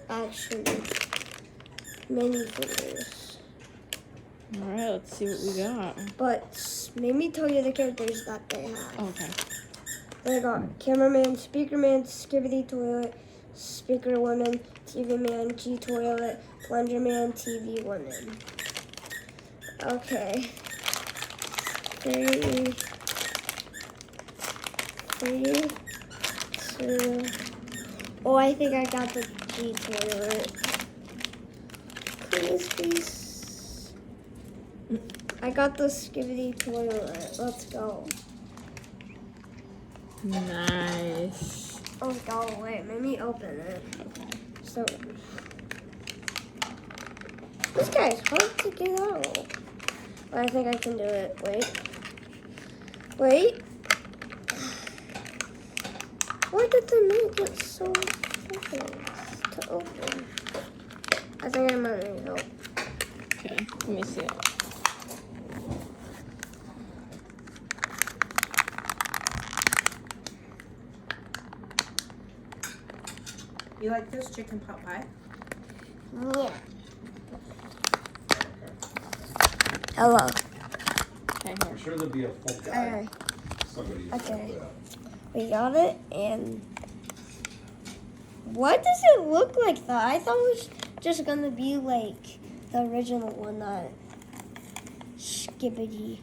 actually minifigures. Alright, let's see what we got. But let me tell you the characters that they have. Okay. They got Cameraman, Speaker Man, Skibidi Toilet, Speaker Woman, TV Man, G Toilet, Plunger Man, TV Woman. Okay. Three, two. Oh, I think I got the G Toilet. Please. I got the Skibidi Toilet. Let's go. Nice. Oh, go away. Let me open it. Okay. So, this guy's hard to get out. But I think I can do it. Wait. Why did they make it so difficult to open? I think I might need help. Okay, let me see it. You like this chicken pot pie? Yeah. Hello. Okay, I'm here. sure there'll be a full guy. Alright. Somebody. Okay. We got it, and why does it look like that? I thought it was just gonna be like the original one, that Skibidi.